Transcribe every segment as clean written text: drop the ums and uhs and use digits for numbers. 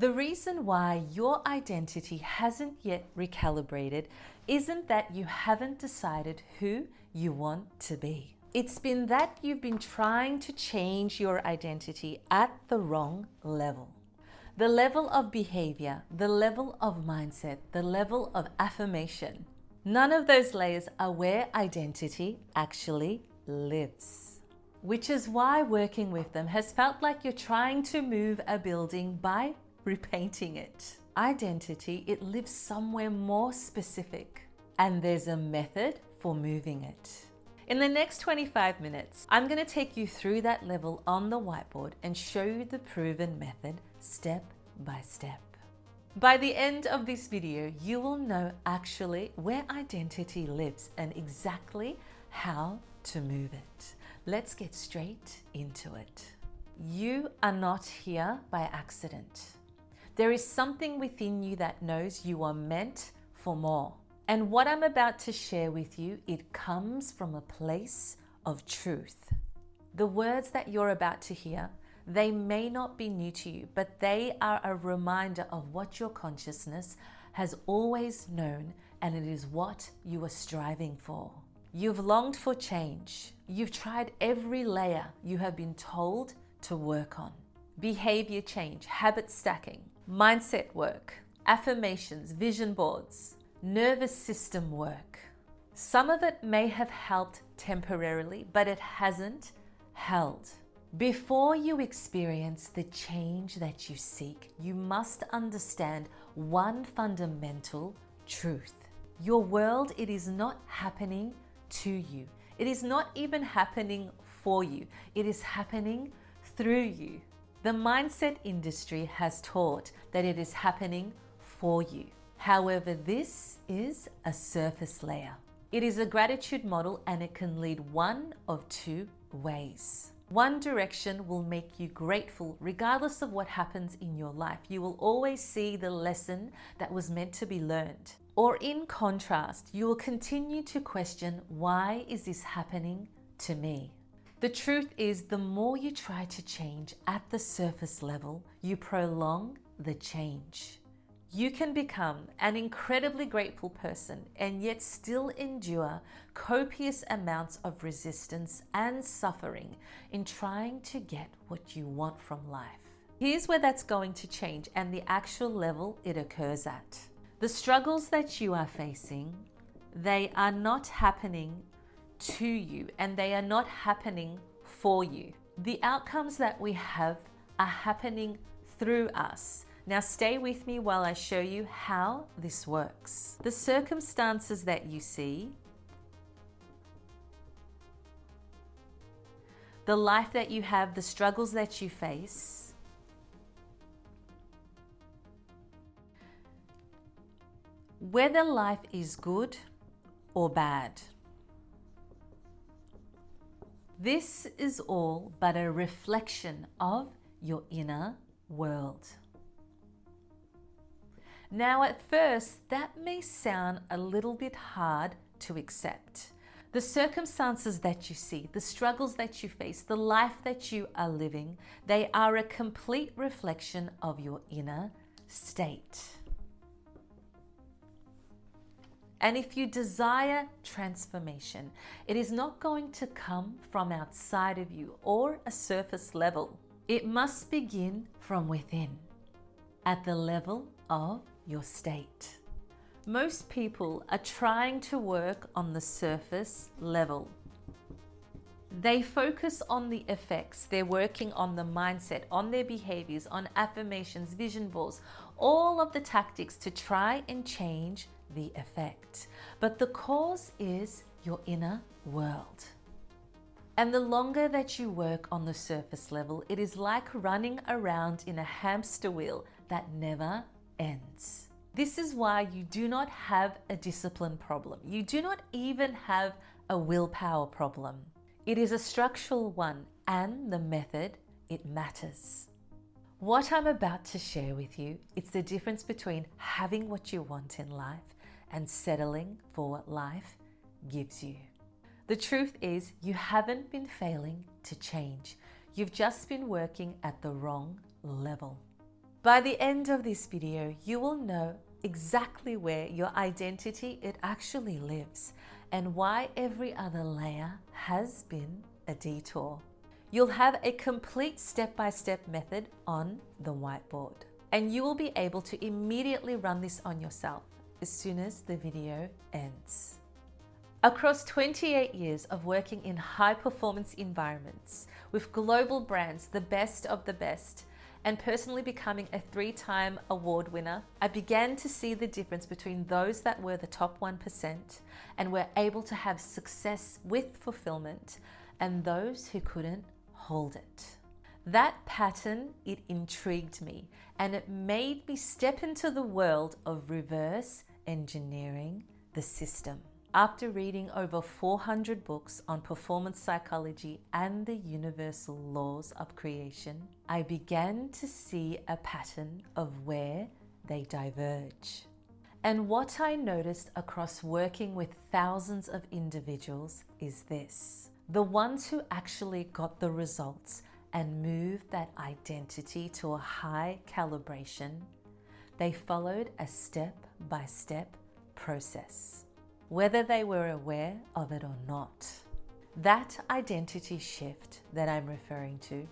The reason why your identity hasn't yet recalibrated isn't that you haven't decided who you want to be. It's been that you've been trying to change your identity at the wrong level. The level of behavior, the level of mindset, the level of affirmation. None of those layers are where identity actually lives. Which is why working with them has felt like you're trying to move a building by repainting it. Identity, it lives somewhere more specific, and there's a method for moving it. In the next 25 minutes, I'm going to take you through that level on the whiteboard and show you the proven method step by step. By the end of this video, you will know actually where identity lives and exactly how to move it. Let's get straight into it. You are not here by accident. There is something within you that knows you are meant for more. And what I'm about to share with you, it comes from a place of truth. The words that you're about to hear, they may not be new to you, but they are a reminder of what your consciousness has always known, and it is what you are striving for. You've longed for change. You've tried every layer you have been told to work on. Behavior change, habit stacking, mindset work, affirmations, vision boards, nervous system work. Some of it may have helped temporarily, but it hasn't held. Before you experience the change that you seek, you must understand one fundamental truth. Your world, it is not happening to you. It is not even happening for you. It is happening through you. The mindset industry has taught that it is happening for you. However, this is a surface layer. It is a gratitude model, and it can lead one of two ways. One direction will make you grateful regardless of what happens in your life. You will always see the lesson that was meant to be learned. Or in contrast, you will continue to question, why is this happening to me? The truth is, the more you try to change at the surface level, you prolong the change. You can become an incredibly grateful person and yet still endure copious amounts of resistance and suffering in trying to get what you want from life. Here's where that's going to change and the actual level it occurs at. The struggles that you are facing, they are not happening to you, and they are not happening for you. The outcomes that we have are happening through us. Now stay with me while I show you how this works. The circumstances that you see, the life that you have, the struggles that you face, whether life is good or bad, this is all but a reflection of your inner world. Now, at first, that may sound a little bit hard to accept. The circumstances that you see, the struggles that you face, the life that you are living, they are a complete reflection of your inner state. And if you desire transformation, it is not going to come from outside of you or a surface level. It must begin from within, at the level of your state. Most people are trying to work on the surface level. They focus on the effects. They're working on the mindset, on their behaviors, on affirmations, vision boards, all of the tactics to try and change the effect. But the cause is your inner world. And the longer that you work on the surface level, it is like running around in a hamster wheel that never ends. This is why you do not have a discipline problem. You do not even have a willpower problem. It is a structural one, and the method, it matters. What I'm about to share with you, it's the difference between having what you want in life and settling for what life gives you. The truth is, you haven't been failing to change. You've just been working at the wrong level. By the end of this video, you will know exactly where your identity it actually lives and why every other layer has been a detour. You'll have a complete step-by-step method on the whiteboard, and you will be able to immediately run this on yourself as soon as the video ends. Across 28 years of working in high-performance environments with global brands, the best of the best, and personally becoming a 3-time award winner, I began to see the difference between those that were the top 1% and were able to have success with fulfillment and those who couldn't hold it. That pattern, it intrigued me and it made me step into the world of reverse engineering the system. After reading over 400 books on performance psychology and the universal laws of creation, I began to see a pattern of where they diverge. And what I noticed across working with thousands of individuals is this: the ones who actually got the results and moved that identity to a high calibration, they followed a step-by-step process, whether they were aware of it or not. That identity shift that I'm referring to,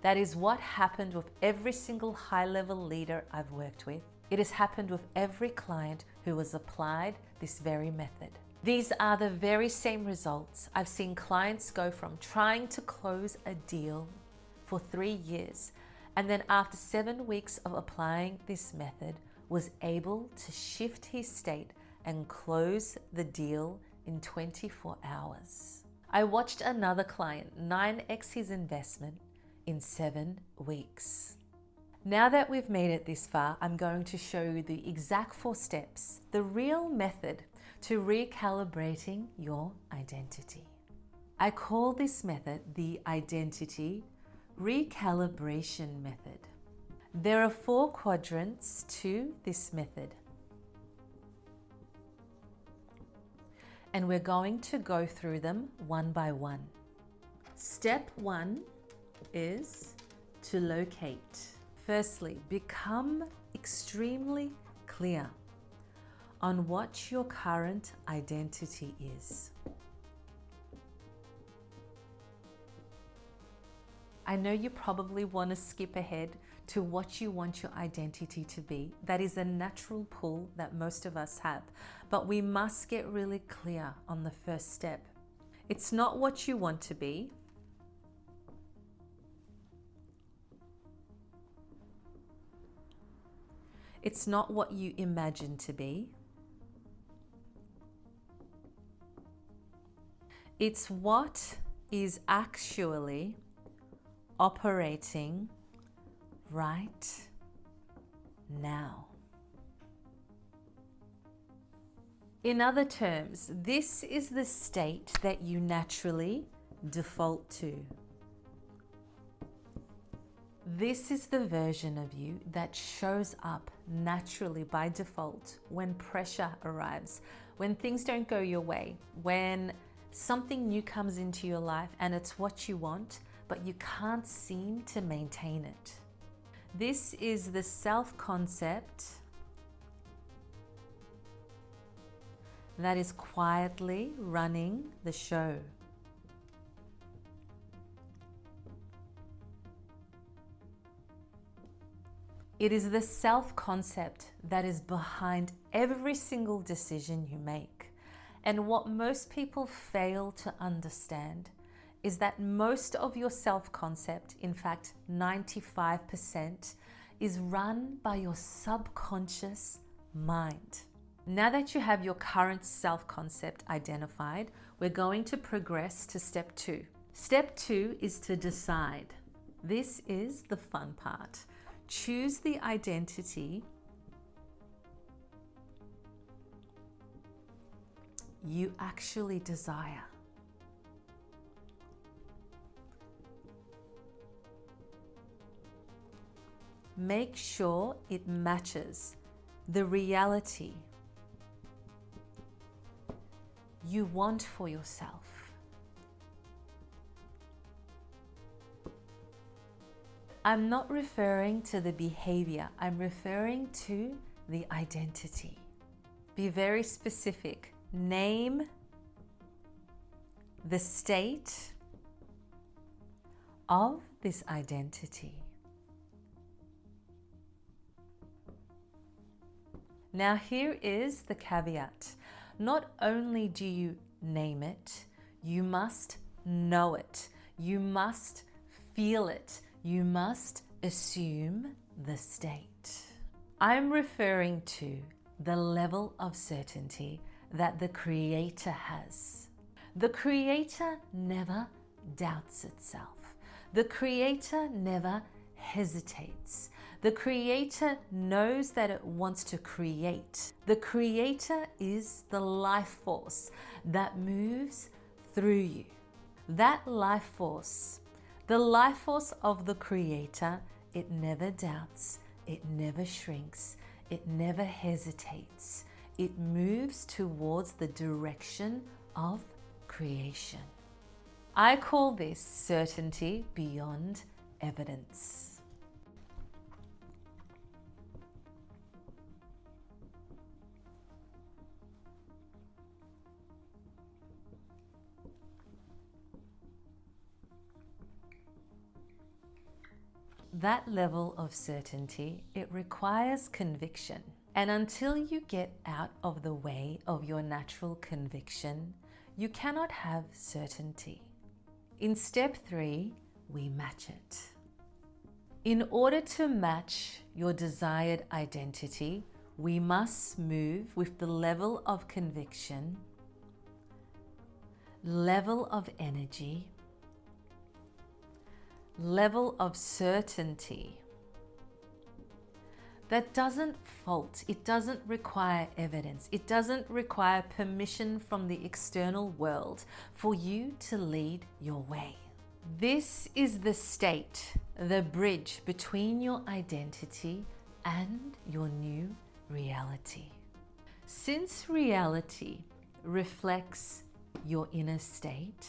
that is what happened with every single high-level leader I've worked with. It has happened with every client who has applied this very method. These are the very same results. I've seen clients go from trying to close a deal for 3 years, and then after 7 weeks of applying this method, was able to shift his state and close the deal in 24 hours. I watched another client 9x his investment in 7 weeks. Now that we've made it this far, I'm going to show you the exact 4 steps, the real method to recalibrating your identity. I call this method the identity recalibration method. There are 4 quadrants to this method, and we're going to go through them one by one. Step 1 is to locate. Firstly, become extremely clear on what your current identity is. I know you probably want to skip ahead to what you want your identity to be. That is a natural pull that most of us have, but we must get really clear on the first step. It's not what you want to be. It's not what you imagine to be. It's what is actually operating right now. In other terms, this is the state that you naturally default to. This is the version of you that shows up naturally by default when pressure arrives, when things don't go your way, when something new comes into your life and it's what you want, but you can't seem to maintain it. This is the self-concept that is quietly running the show. It is the self-concept that is behind every single decision you make. And what most people fail to understand is that most of your self-concept, in fact 95%, is run by your subconscious mind. Now that you have your current self-concept identified, we're going to progress to step 2. Step 2 is to decide. This is the fun part. Choose the identity you actually desire. Make sure it matches the reality you want for yourself. I'm not referring to the behavior, I'm referring to the identity. Be very specific. Name the state of this identity. Now here is the caveat. Not only do you name it, you must know it. You must feel it. You must assume the state. I'm referring to the level of certainty that the Creator has. The Creator never doubts itself. The Creator never hesitates. The Creator knows that it wants to create. The Creator is the life force that moves through you. That life force, the life force of the Creator, it never doubts, it never shrinks, it never hesitates. It moves towards the direction of creation. I call this certainty beyond evidence. That level of certainty, it requires conviction. And until you get out of the way of your natural conviction, you cannot have certainty. In step 3, we match it. In order to match your desired identity, we must move with the level of conviction, level of energy, level of certainty that doesn't fault, it doesn't require evidence, it doesn't require permission from the external world for you to lead your way. This is the state, the bridge between your identity and your new reality. Since reality reflects your inner state,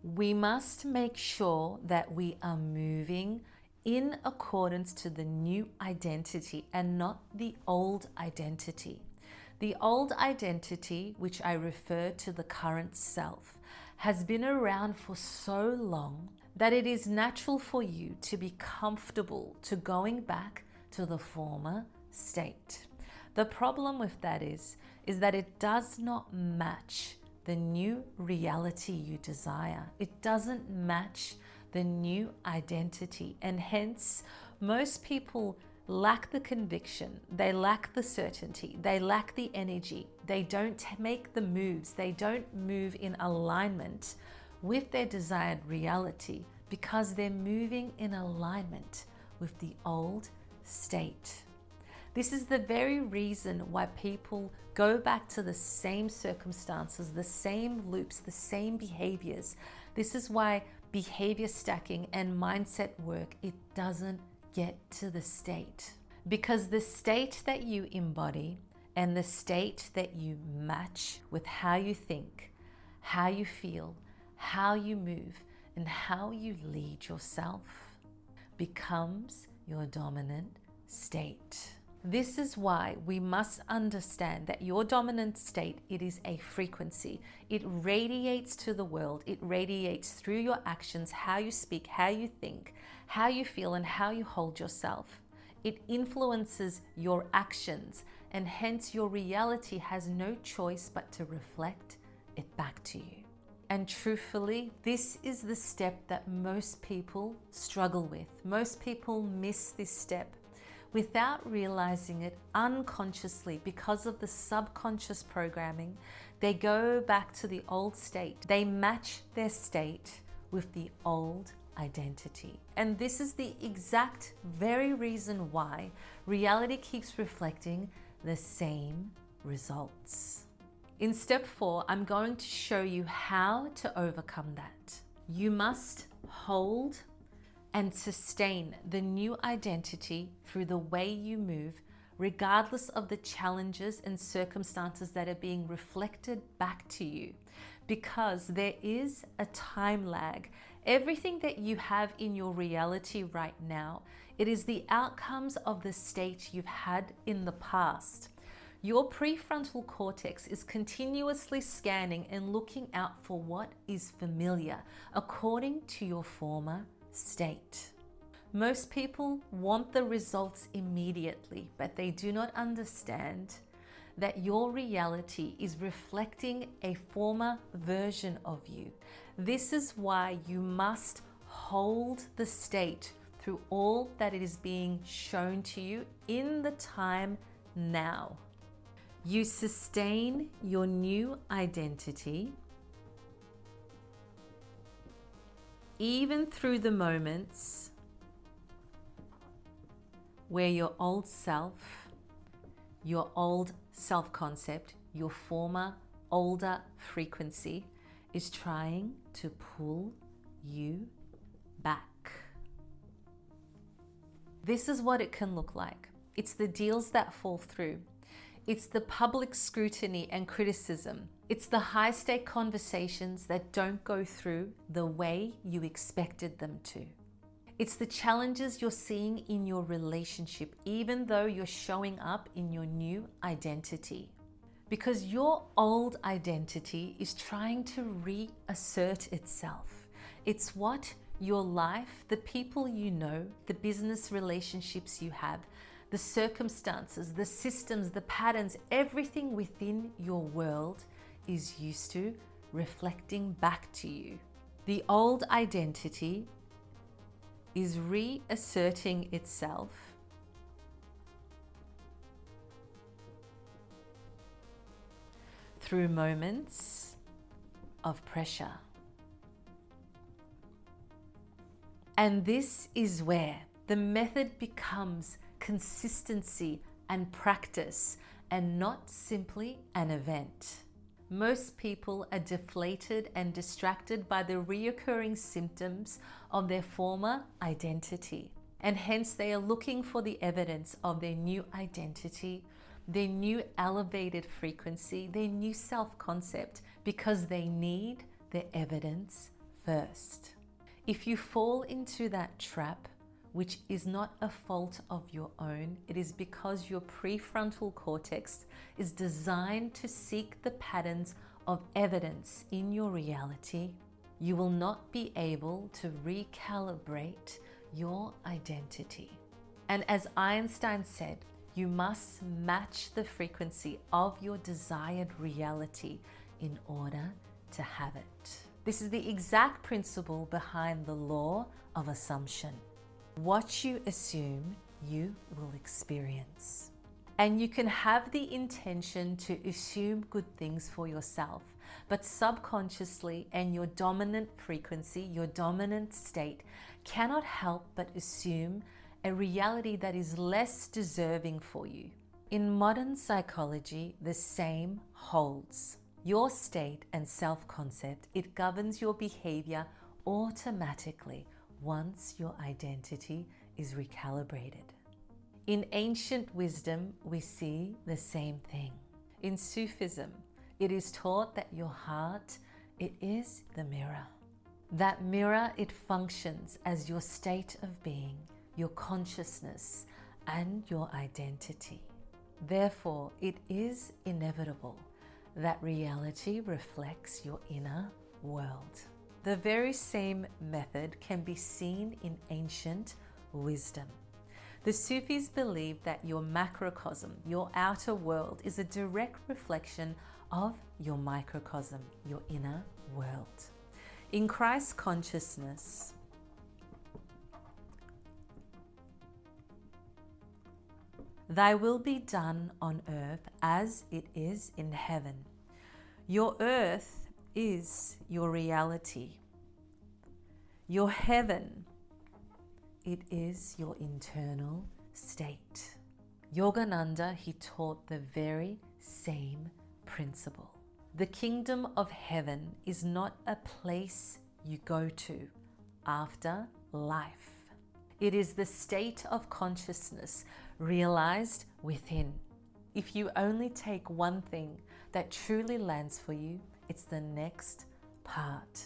we must make sure that we are moving in accordance to the new identity and not the old identity. The old identity, which I refer to the current self, has been around for so long that it is natural for you to be comfortable to going back to the former state. The problem with that is that it does not match the new reality you desire. It doesn't match the new identity, and hence most people lack the conviction, they lack the certainty, they lack the energy, they don't make the moves, they don't move in alignment with their desired reality because they're moving in alignment with the old state. This is the very reason why people go back to the same circumstances, the same loops, the same behaviors. This is why behavior stacking and mindset work, it doesn't get to the state. Because the state that you embody and the state that you match with how you think, how you feel, how you move, and how you lead yourself becomes your dominant state. This is why we must understand that your dominant state, it is a frequency. It radiates to the world. It radiates through your actions, how you speak, how you think, how you feel, and how you hold yourself. It influences your actions, and hence your reality has no choice but to reflect it back to you. And truthfully, this is the step that most people struggle with. Most people miss this step. Without realizing it, unconsciously, because of the subconscious programming, they go back to the old state. They match their state with the old identity. And this is the exact very reason why reality keeps reflecting the same results. In step 4, I'm going to show you how to overcome that. You must hold and sustain the new identity through the way you move, regardless of the challenges and circumstances that are being reflected back to you. because there is a time lag. Everything that you have in your reality right now, it is the outcomes of the state you've had in the past. Your prefrontal cortex is continuously scanning and looking out for what is familiar according to your former state. Most people want the results immediately, but they do not understand that your reality is reflecting a former version of you. This is why you must hold the state through all that it is being shown to you in the time now. You sustain your new identity even through the moments where your old self, your old self-concept, your former older frequency is trying to pull you back. This is what it can look like. It's the deals that fall through. It's the public scrutiny and criticism. It's the high-stake conversations that don't go through the way you expected them to. It's the challenges you're seeing in your relationship, even though you're showing up in your new identity. Because your old identity is trying to reassert itself. It's what your life, the people you know, the business relationships you have, the circumstances, the systems, the patterns, everything within your world is used to reflecting back to you. The old identity is reasserting itself through moments of pressure. And this is where the method becomes consistency and practice and not simply an event. Most people are deflated and distracted by the reoccurring symptoms of their former identity. And hence they are looking for the evidence of their new identity, their new elevated frequency, their new self-concept, because they need the evidence first. If you fall into that trap, which is not a fault of your own, it is because your prefrontal cortex is designed to seek the patterns of evidence in your reality, you will not be able to recalibrate your identity. And as Einstein said, you must match the frequency of your desired reality in order to have it. This is the exact principle behind the law of assumption. What you assume, you will experience. And you can have the intention to assume good things for yourself, but subconsciously and your dominant frequency, your dominant state, cannot help but assume a reality that is less deserving for you. In modern psychology, the same holds. Your state and self-concept, it governs your behavior automatically once your identity is recalibrated. In ancient wisdom, we see the same thing. In Sufism, it is taught that your heart, it is the mirror. That mirror, it functions as your state of being, your consciousness, and your identity. Therefore, it is inevitable that reality reflects your inner world. The very same method can be seen in ancient wisdom. The Sufis believe that your macrocosm, your outer world, is a direct reflection of your microcosm, your inner world. In Christ consciousness, thy will be done on earth as it is in heaven. Your earth is your reality. Your heaven, it is your internal state. Yogananda, he taught the very same principle. The kingdom of heaven is not a place you go to after life. It is the state of consciousness realized within. If you only take one thing that truly lands for you, It's the next part.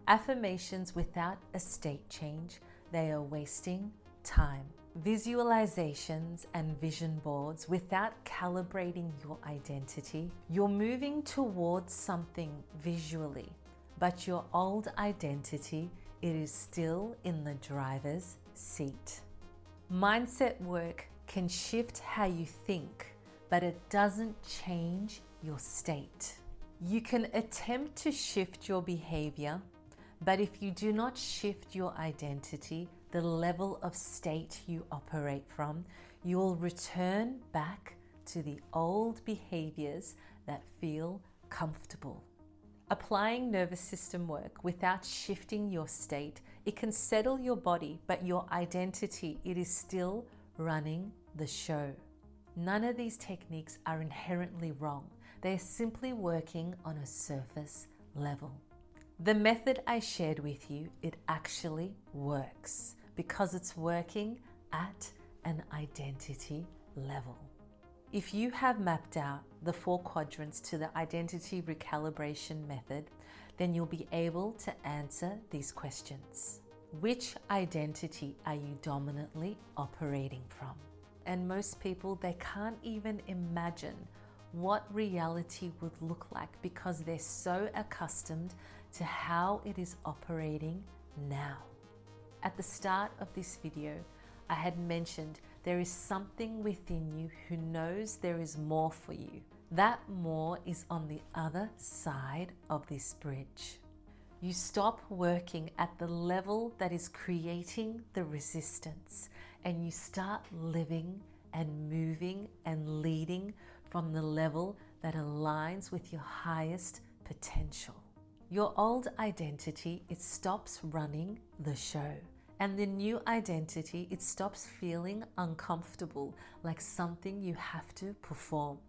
Affirmations without a state change, they are wasting time. Visualizations and vision boards without calibrating your identity, you're moving towards something visually, but your old identity, it is still in the driver's seat. Mindset work can shift how you think, but it doesn't change your state. You can attempt to shift your behavior, but if you do not shift your identity, the level of state you operate from, you will return back to the old behaviors that feel comfortable. Applying nervous system work without shifting your state, it can settle your body, but your identity, it is still running the show. None of these techniques are inherently wrong. They're simply working on a surface level. The method I shared with you, it actually works because it's working at an identity level. If you have mapped out the 4 quadrants to the identity recalibration method, then you'll be able to answer these questions. Which identity are you dominantly operating from? And most people, they can't even imagine what reality would look like because they're so accustomed to how it is operating now. At the start of this video, I had mentioned there is something within you who knows there is more for you. That more is on the other side of this bridge. You stop working at the level that is creating the resistance, and you start living and moving and leading from the level that aligns with your highest potential. Your old identity, it stops running the show. And the new identity, it stops feeling uncomfortable, like something you have to perform.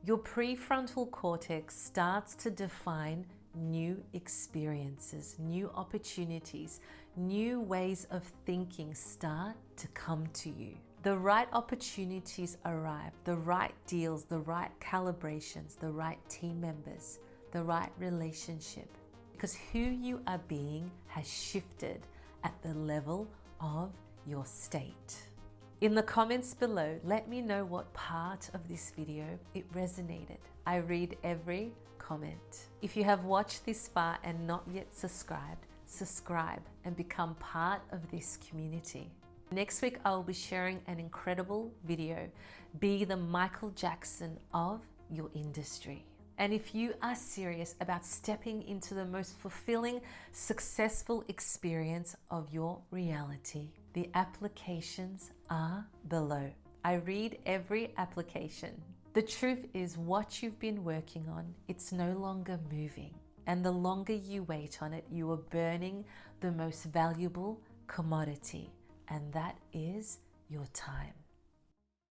Your prefrontal cortex starts to define new experiences, new opportunities, new ways of thinking start to come to you. The right opportunities arrive, the right deals, the right calibrations, the right team members, the right relationship. Because who you are being has shifted at the level of your state. In the comments below, let me know what part of this video it resonated. I read every comment. If you have watched this far and not yet subscribed, subscribe and become part of this community. Next week, I will be sharing an incredible video. Be the Michael Jackson of your industry. And if you are serious about stepping into the most fulfilling, successful experience of your reality, the applications are below. I read every application. The truth is, what you've been working on, it's no longer moving. And the longer you wait on it, you are burning the most valuable commodity, and that is your time.